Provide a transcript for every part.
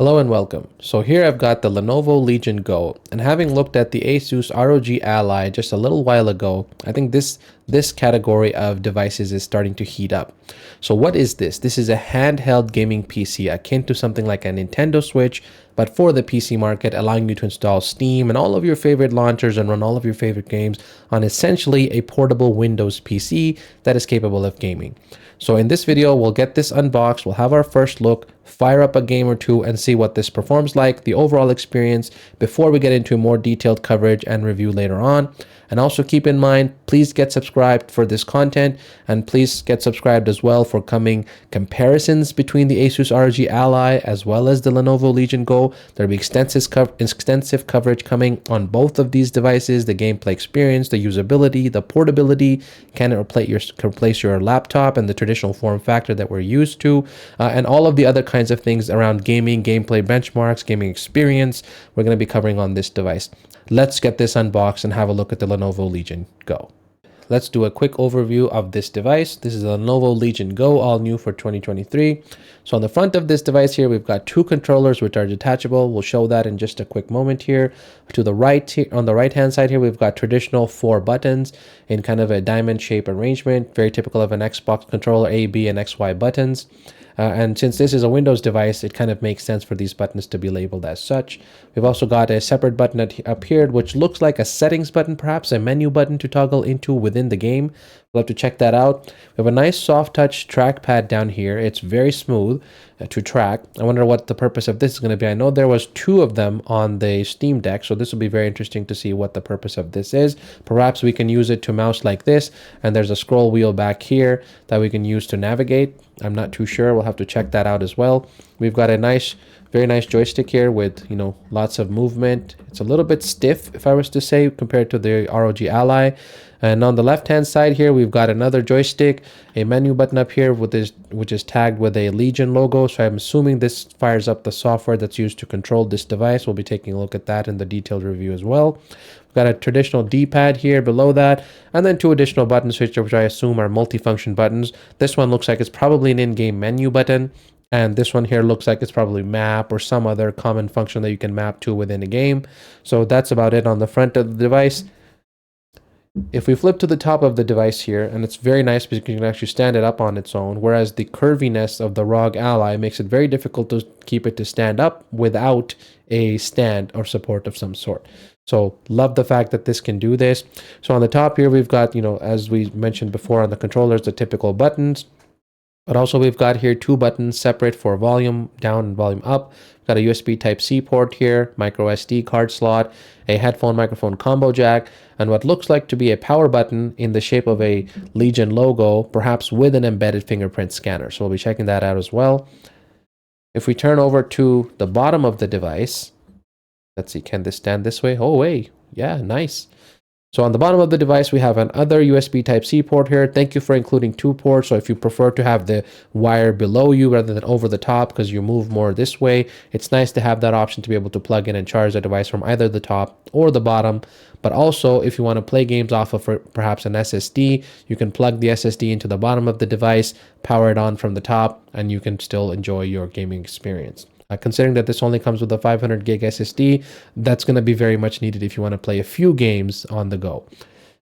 Hello and welcome. So here I've got the Lenovo Legion Go, and having looked at the Asus ROG Ally just a little while ago, I think this category of devices is starting to heat up. So what is this? This is a handheld gaming PC akin to something like a Nintendo Switch, but for the PC market, allowing you to install Steam and all of your favorite launchers and run all of your favorite games on essentially a portable Windows PC that is capable of gaming. So in this video, we'll get this unboxed, we'll have our first look, fire up a game or two and see what this performs like, the overall experience, before we get into more detailed coverage and review later on. And also keep in mind, please get subscribed for this content, and please get subscribed as well for coming comparisons between the Asus ROG Ally as well as the Lenovo Legion Go. There'll be extensive coverage coming on both of these devices, the gameplay experience, the usability, the portability, can it replace your laptop and the traditional form factor that we're used to, and all of the other kinds of things around gaming, gameplay benchmarks, gaming experience, we're going to be covering on this device. Let's get this unboxed and have a look at the Lenovo Legion Go. Let's do a quick overview of this device. This is the Lenovo Legion Go, all new for 2023. So on the front of this device here, we've got two controllers which are detachable. We'll show that in just a quick moment here. To the right, on the right-hand side here, we've got traditional 4 buttons in kind of a diamond shape arrangement, very typical of an Xbox controller, A, B, and XY buttons. And since this is a Windows device, it kind of makes sense for these buttons to be labeled as such. We've also got a separate button up here, which looks like a settings button, perhaps a menu button to toggle into within the game. We'll have to check that out. We have a nice soft touch trackpad down here. It's very smooth to track. I wonder what the purpose of this is going to be. I know there was 2 of them on the Steam Deck, so this will be very interesting to see what the purpose of this is. Perhaps we can use it to mouse like this, and there's a scroll wheel back here that we can use to navigate. I'm not too sure. We'll have to check that out as well. We've got a very nice joystick here with, lots of movement. It's a little bit stiff, if I was to say, compared to the ROG Ally. And on the left-hand side here, we've got another joystick, a menu button up here which is tagged with a Legion logo. So I'm assuming this fires up the software that's used to control this device. We'll be taking a look at that in the detailed review as well. We've got a traditional D-pad here below that, and then 2 additional buttons, which I assume are multifunction buttons. This one looks like it's probably an in-game menu button. And this one here looks like it's probably map or some other common function that you can map to within a game. So that's about it on the front of the device. If we flip to the top of the device here, and it's very nice because you can actually stand it up on its own, whereas the curviness of the ROG Ally makes it very difficult to keep it to stand up without a stand or support of some sort. So love the fact that this can do this. So on the top here, we've got, as we mentioned before on the controllers, the typical buttons. But also we've got here 2 buttons separate for volume down and volume up. We've got a USB Type-C port here, micro SD card slot, a headphone microphone combo jack, and what looks like to be a power button in the shape of a Legion logo, perhaps with an embedded fingerprint scanner. So we'll be checking that out as well. If we turn over to the bottom of the device, let's see, can this stand this way? Oh, wait, yeah, nice. So on the bottom of the device, we have another USB Type-C port here. Thank you for including 2 ports. So if you prefer to have the wire below you rather than over the top because you move more this way, it's nice to have that option to be able to plug in and charge the device from either the top or the bottom. But also, if you want to play games off of perhaps an SSD, you can plug the SSD into the bottom of the device, power it on from the top, and you can still enjoy your gaming experience. Considering that this only comes with a 500 gig SSD, that's going to be very much needed if you want to play a few games on the go.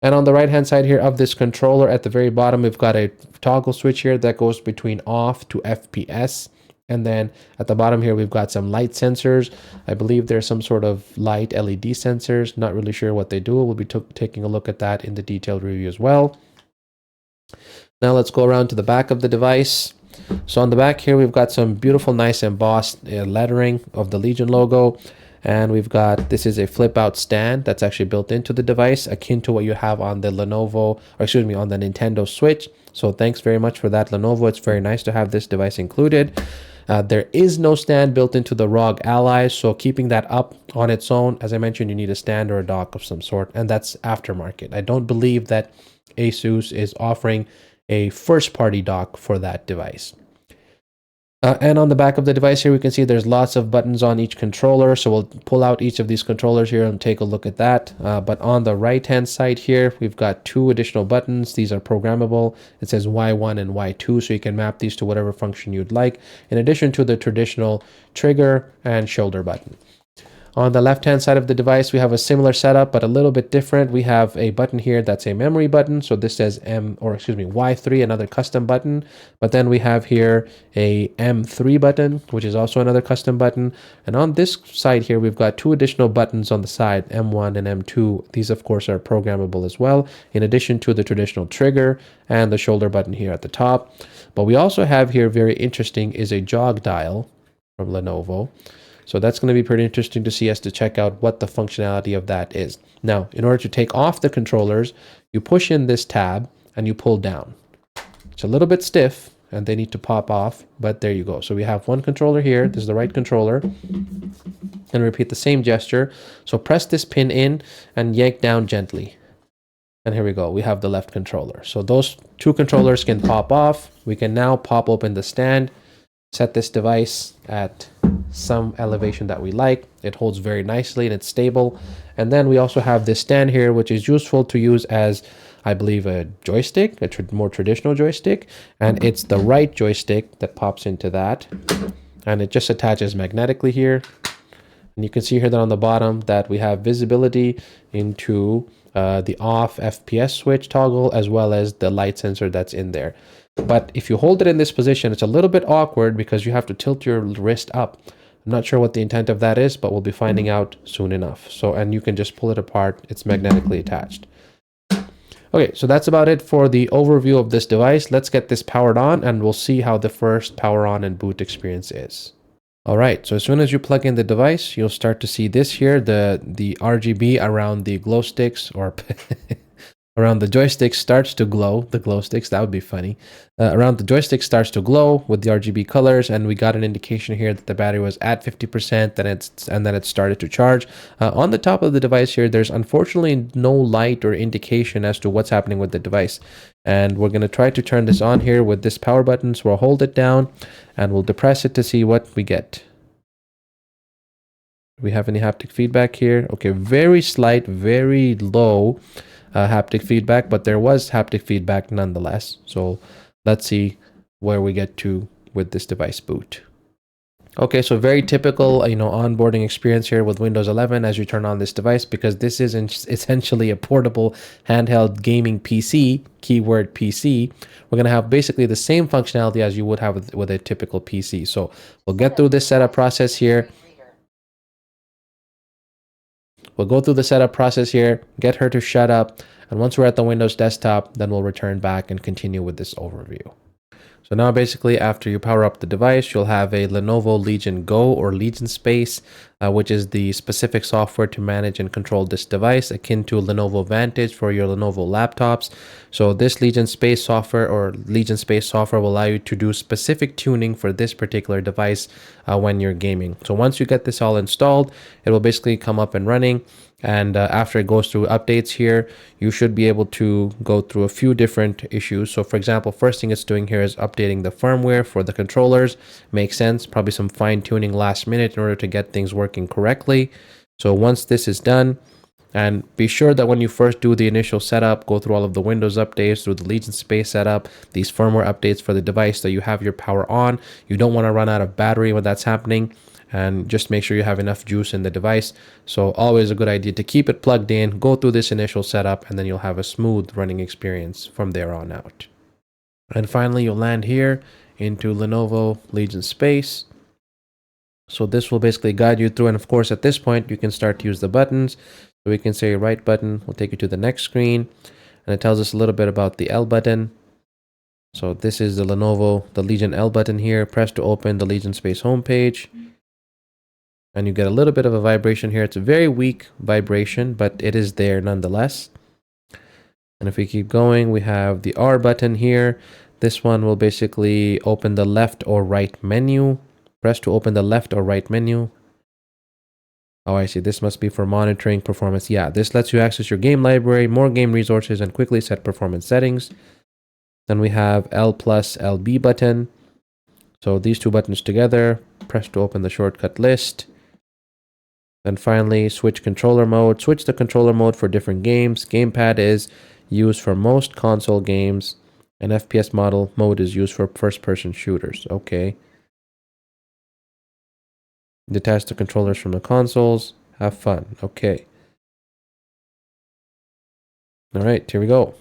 And on the right hand side here of this controller at the very bottom, we've got a toggle switch here that goes between off to FPS. And then at the bottom here, we've got some light sensors. I believe there's some sort of light LED sensors. Not really sure what they do. We'll be taking a look at that in the detailed review as well. Now let's go around to the back of the device. So on the back here, we've got some beautiful, nice embossed lettering of the Legion logo. And we've got, this is a flip out stand that's actually built into the device, akin to what you have on the Lenovo, or excuse me, on the Nintendo Switch. So thanks very much for that, Lenovo. It's very nice to have this device included. There is no stand built into the ROG Ally, so keeping that up on its own, as I mentioned, you need a stand or a dock of some sort, and that's aftermarket. I don't believe that Asus is offering a first-party dock for that device. And on the back of the device here, we can see there's lots of buttons on each controller. So we'll pull out each of these controllers here and take a look at that. But on the right-hand side here, we've got 2 additional buttons. These are programmable. It says Y1 and Y2, so you can map these to whatever function you'd like, in addition to the traditional trigger and shoulder button. On the left-hand side of the device, we have a similar setup, but a little bit different. We have a button here that's a memory button. So this says Y3, another custom button. But then we have here a M3 button, which is also another custom button. And on this side here, we've got 2 additional buttons on the side, M1 and M2. These, of course, are programmable as well, in addition to the traditional trigger and the shoulder button here at the top. But we also have here, very interesting, is a jog dial from Lenovo. So that's going to be pretty interesting to see as to check out what the functionality of that is. Now, in order to take off the controllers, you push in this tab and you pull down. It's a little bit stiff and they need to pop off, but there you go. So we have one controller here. This is the right controller. And repeat the same gesture. So press this pin in and yank down gently. And here we go. We have the left controller. So those 2 controllers can pop off. We can now pop open the stand, set this device at some elevation that we like. It holds very nicely and it's stable. And then we also have this stand here, which is useful to use as, I believe, a joystick, a more traditional joystick. And it's the right joystick that pops into that. And it just attaches magnetically here. And you can see here that on the bottom that we have visibility into the off FPS switch toggle, as well as the light sensor that's in there. But if you hold it in this position, it's a little bit awkward because you have to tilt your wrist up. I'm not sure what the intent of that is, but we'll be finding out soon enough. So, and you can just pull it apart. It's magnetically attached. Okay, so that's about it for the overview of this device. Let's get this powered on and we'll see how the first power on and boot experience is. All right, so as soon as you plug in the device, you'll start to see this here, the RGB around the glow sticks, or around the joystick starts to glow. The glow sticks, that would be funny. Around the joystick starts to glow with the RGB colors, and we got an indication here that the battery was at 50%, and then it started to charge. On the top of the device here, there's unfortunately no light or indication as to what's happening with the device. And we're going to try to turn this on here with this power button. So we'll hold it down and we'll depress it to see what we get. Do we have any haptic feedback here? Okay, very slight, very low haptic feedback, but there was haptic feedback nonetheless. So let's see where we get to with this device boot. Okay, so very typical, onboarding experience here with Windows 11 as you turn on this device, because this is essentially a portable handheld gaming PC, keyword PC. We're going to have basically the same functionality as you would have with a typical PC. So we'll get through this setup process here. We'll go through the setup process here, get her to shut up, and once we're at the Windows desktop, then we'll return back and continue with this overview. So now basically after you power up the device, you'll have a Lenovo Legion Go or Legion Space, which is the specific software to manage and control this device, akin to Lenovo Vantage for your Lenovo laptops. So this Legion Space software will allow you to do specific tuning for this particular device when you're gaming. So once you get this all installed, it will basically come up and running. And after it goes through updates here, you should be able to go through a few different issues. So for example, first thing it's doing here is updating the firmware for the controllers. Makes sense, probably some fine tuning last minute in order to get things working correctly. So once this is done, and be sure that when you first do the initial setup, go through all of the Windows updates, through the Legion Space setup, these firmware updates for the device, that you have your power on. You don't want to run out of battery when that's happening. And just make sure you have enough juice in the device. So always a good idea to keep it plugged in, go through this initial setup, and then you'll have a smooth running experience from there on out. And finally, you'll land here into Lenovo Legion Space. So this will basically guide you through. And of course, at this point, you can start to use the buttons. So we can say right button will take you to the next screen. And it tells us a little bit about the L button. So this is the Lenovo, the Legion L button here. Press to open the Legion Space homepage. And you get a little bit of a vibration here. It's a very weak vibration, but it is there nonetheless. And if we keep going, we have the R button here. This one will basically open the left or right menu. Press to open the left or right menu. Oh, I see. This must be for monitoring performance. Yeah, this lets you access your game library, more game resources, and quickly set performance settings. Then we have L plus LB button. So these two buttons together, press to open the shortcut list. Then finally, switch controller mode. Switch the controller mode for different games. Gamepad is used for most console games, and FPS model mode is used for first-person shooters. Okay. Detach the controllers from the consoles. Have fun. Okay. All right, here we go.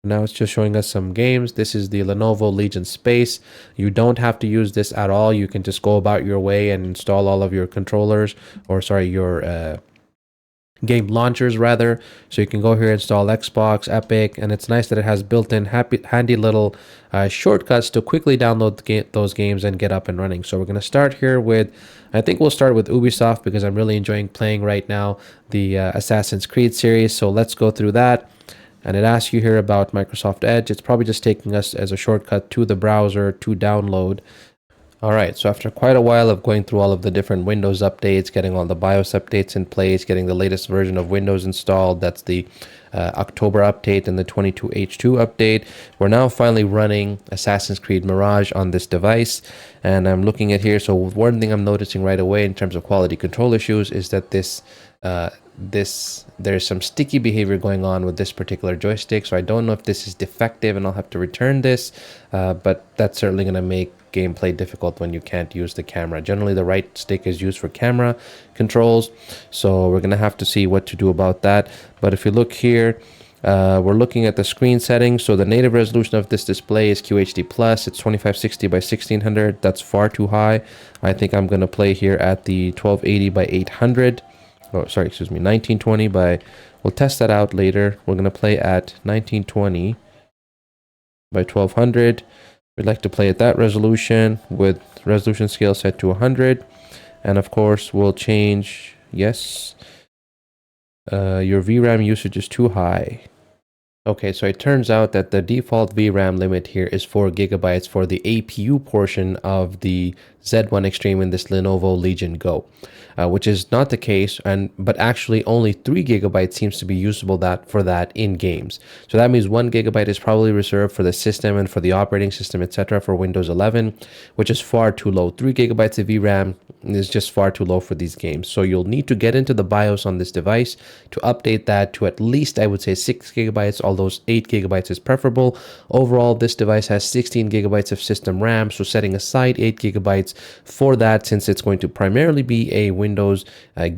Now it's just showing us some games. This is the Lenovo Legion Space. You don't have to use this at all. You can just go about your way and install all of your controllers, or sorry, your game launchers rather. So you can go here, install Xbox, Epic, and it's nice that it has built-in handy little shortcuts to quickly download those games and get up and running. So we're going to start here with, I think we'll start with Ubisoft because I'm really enjoying playing right now the Assassin's Creed series. So let's go through that. And it asks you here about Microsoft Edge. It's probably just taking us as a shortcut to the browser to download. All right, so after quite a while of going through all of the different Windows updates, getting all the BIOS updates in place, getting the latest version of Windows installed, that's the October update and the 22H2 update, we're now finally running Assassin's Creed Mirage on this device. And I'm looking at here, so one thing I'm noticing right away in terms of quality control issues is that there's some sticky behavior going on with this particular joystick. So I don't know if this is defective and I'll have to return this, but that's certainly going to make gameplay difficult when you can't use the camera. Generally, the right stick is used for camera controls, so we're going to have to see what to do about that. But if you look here, we're looking at the screen settings. So the native resolution of this display is QHD+. It's 2560 by 1600. That's far too high. I think I'm going to play here at the 1280 by 800. Oh, sorry, excuse me, 1920 by, we'll test that out later. We're going to play at 1920 by 1200. We'd like to play at that resolution with resolution scale set to 100. And of course, we'll change, yes, your VRAM usage is too high. Okay, so it turns out that the default VRAM limit here is 4 gigabytes for the APU portion of the Z1 Extreme in this Lenovo Legion Go, which is not the case, but actually only 3 gigabytes seems to be usable for that in games. So that means 1 gigabyte is probably reserved for the system and for the operating system, etc. for Windows 11, which is far too low. 3 gigabytes of VRAM is just far too low for these games. So you'll need to get into the BIOS on this device to update that to at least, I would say, 6 gigabytes, although 8 gigabytes is preferable. Overall, this device has 16 gigabytes of system RAM, so setting aside 8 gigabytes for that, since it's going to primarily be a Windows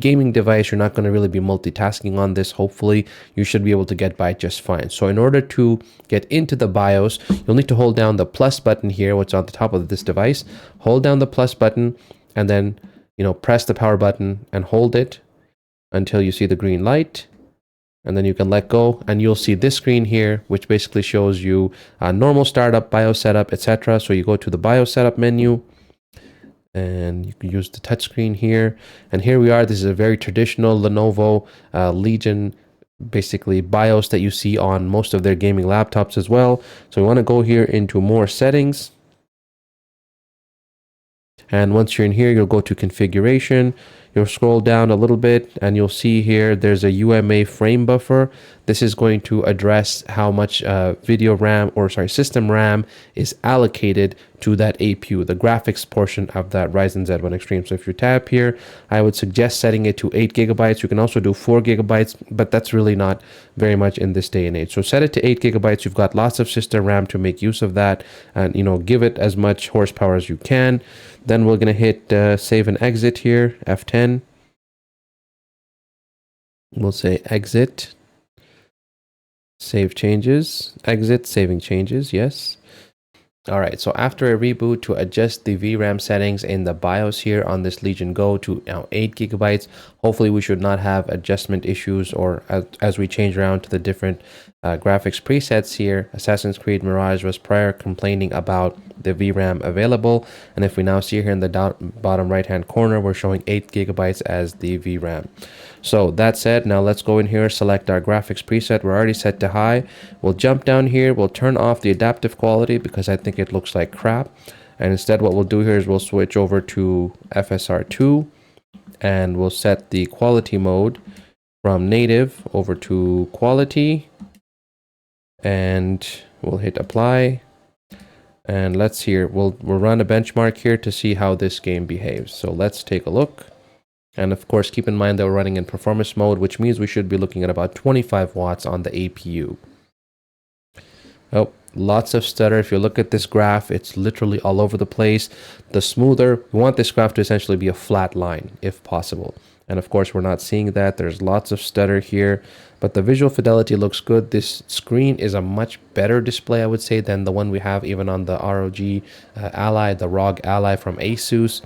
gaming device, you're not going to really be multitasking on this. Hopefully, you should be able to get by just fine. So in order to get into the BIOS, you'll need to hold down the plus button here, what's on the top of this device. Hold down the plus button, and then, press the power button and hold it until you see the green light. And then you can let go, and you'll see this screen here, which basically shows you normal startup, BIOS setup, etc. So you go to the BIOS setup menu, and you can use the touchscreen here. And here we are. This is a very traditional Lenovo Legion, basically BIOS that you see on most of their gaming laptops as well. So we want to go here into more settings. And once you're in here, you'll go to configuration. You'll scroll down a little bit and you'll see here there's a UMA frame buffer. This is going to address how much system RAM is allocated to that APU, the graphics portion of that Ryzen Z1 Extreme. So if you tap here, I would suggest setting it to 8 gigabytes. You can also do 4 gigabytes, but that's really not very much in this day and age. So set it to 8 gigabytes. You've got lots of system RAM to make use of that, and give it as much horsepower as you can. Then we're going to hit save and exit here, F10. We'll say exit, save changes, exit, saving changes, yes. All right, so after a reboot, to adjust the VRAM settings in the BIOS here on this Legion Go to now 8 gigabytes, hopefully we should not have adjustment issues, or as we change around to the different graphics presets here. Assassin's Creed Mirage was prior complaining about the VRAM available, and if we now see here in the bottom right hand corner, we're showing 8 gigabytes as the VRAM. So that said, now let's go in here, select our graphics preset. We're already set to high. We'll jump down here, we'll turn off the adaptive quality because I think it looks like crap, and instead what we'll do here is we'll switch over to FSR2, and we'll set the quality mode from native over to quality. and we'll hit apply. And let's here, we'll run a benchmark here to see how this game behaves. So let's take a look. And of course, keep in mind that we're running in performance mode, which means we should be looking at about 25 watts on the APU. Oh, lots of stutter. If you look at this graph, it's literally all over the place. The smoother, we want this graph to essentially be a flat line if possible. And of course, we're not seeing that. There's lots of stutter here, but the visual fidelity looks good. This screen is a much better display, I would say, than the one we have even on the ROG Ally, the ROG Ally from ASUS.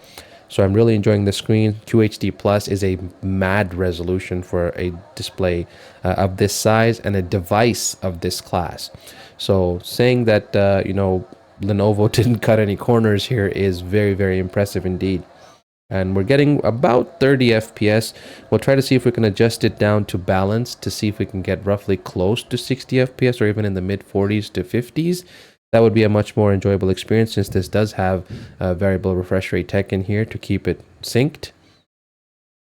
So I'm really enjoying the screen. QHD Plus is a mad resolution for a display of this size and a device of this class. So saying that, Lenovo didn't cut any corners here is very, very impressive indeed. And we're getting about 30 FPS. We'll try to see if we can adjust it down to balance to see if we can get roughly close to 60 FPS or even in the mid 40s to 50s. That would be a much more enjoyable experience since this does have variable refresh rate tech in here to keep it synced.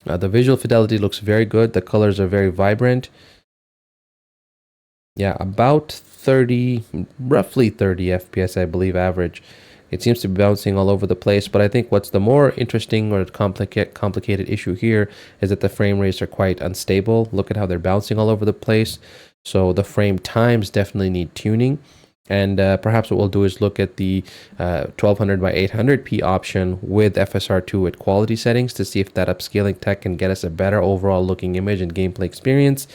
The visual fidelity looks very good. The colors are very vibrant. Yeah, about 30, roughly 30 FPS, I believe, average. It seems to be bouncing all over the place, but I think what's the more interesting or complicated issue here is that the frame rates are quite unstable. Look at how they're bouncing all over the place. So the frame times definitely need tuning. And perhaps what we'll do is look at the 1200 by 800p option with FSR2 at quality settings to see if that upscaling tech can get us a better overall looking image and gameplay experience.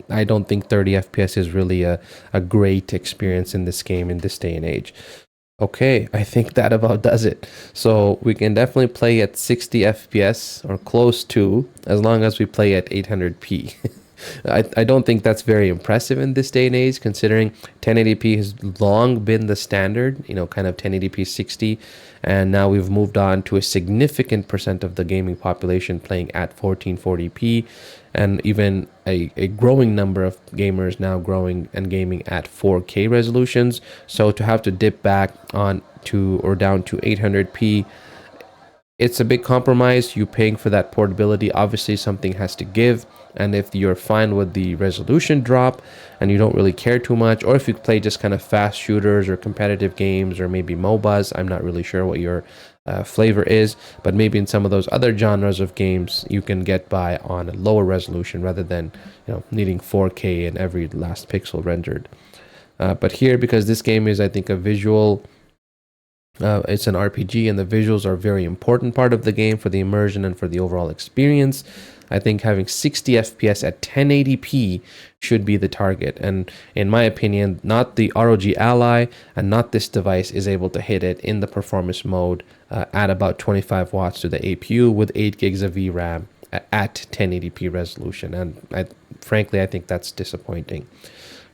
I don't think 30 FPS is really a great experience in this game in this day and age. Okay, I think that about does it. So we can definitely play at 60 FPS or close to, as long as we play at 800p. I don't think that's very impressive in this day and age, considering 1080p has long been the standard, kind of 1080p 60, and now we've moved on to a significant percent of the gaming population playing at 1440p, and even a growing number of gamers now growing and gaming at 4K resolutions. So to have to dip back on to or down to 800p, it's a big compromise. You're paying for that portability. Obviously, something has to give. And if you're fine with the resolution drop and you don't really care too much, or if you play just kind of fast shooters or competitive games or maybe MOBAs, I'm not really sure what your flavor is, but maybe in some of those other genres of games, you can get by on a lower resolution rather than needing 4K and every last pixel rendered. But here, because this game is, I think, a visual... it's an RPG and the visuals are a very important part of the game for the immersion and for the overall experience. I think having 60 FPS at 1080p should be the target. And in my opinion, not the ROG Ally and not this device is able to hit it in the performance mode at about 25 watts to the APU with 8 gigs of VRAM at 1080p resolution. And frankly, I think that's disappointing.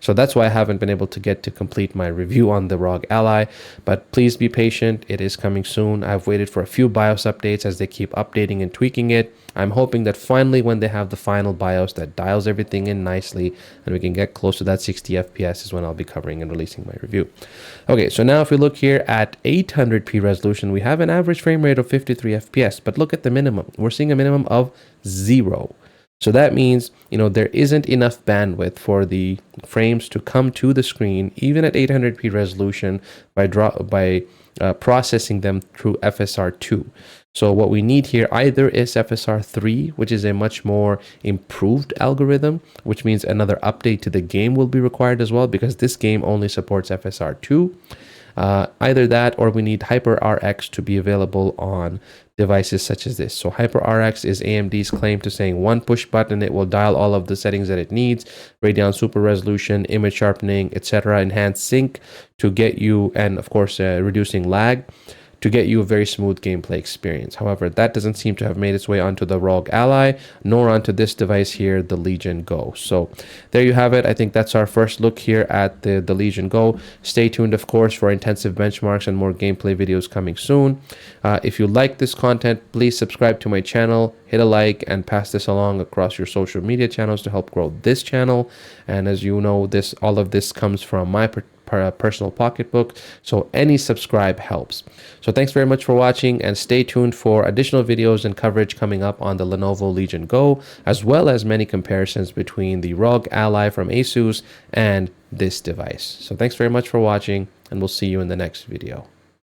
So that's why I haven't been able to get to complete my review on the ROG Ally, but please be patient. It is coming soon. I've waited for a few BIOS updates as they keep updating and tweaking it. I'm hoping that finally when they have the final BIOS that dials everything in nicely and we can get close to that 60 FPS is when I'll be covering and releasing my review. Okay, so now if we look here at 800p resolution, we have an average frame rate of 53 FPS, but look at the minimum. We're seeing a minimum of 0. So that means, there isn't enough bandwidth for the frames to come to the screen, even at 800p resolution, by processing them through FSR2. So what we need here either is FSR3, which is a much more improved algorithm, which means another update to the game will be required as well, because this game only supports FSR2. Either that or we need HyperRX to be available on devices such as this. So HyperRX is AMD's claim to saying one push button, it will dial all of the settings that it needs, Radeon super resolution, image sharpening, etc., enhanced sync to get you, and of course reducing lag, to get you a very smooth gameplay experience. However, that doesn't seem to have made its way onto the ROG Ally, nor onto this device here, the Legion Go. So there you have it. I think that's our first look here at the Legion Go. Stay tuned, of course, for intensive benchmarks and more gameplay videos coming soon. If you like this content, please subscribe to my channel, hit a like, and pass this along across your social media channels to help grow this channel. And as you know, all of this comes from my personal pocketbook. So any subscribe helps. So thanks very much for watching, and stay tuned for additional videos and coverage coming up on the Lenovo Legion Go, as well as many comparisons between the ROG Ally from ASUS and this device. So thanks very much for watching, and we'll see you in the next video.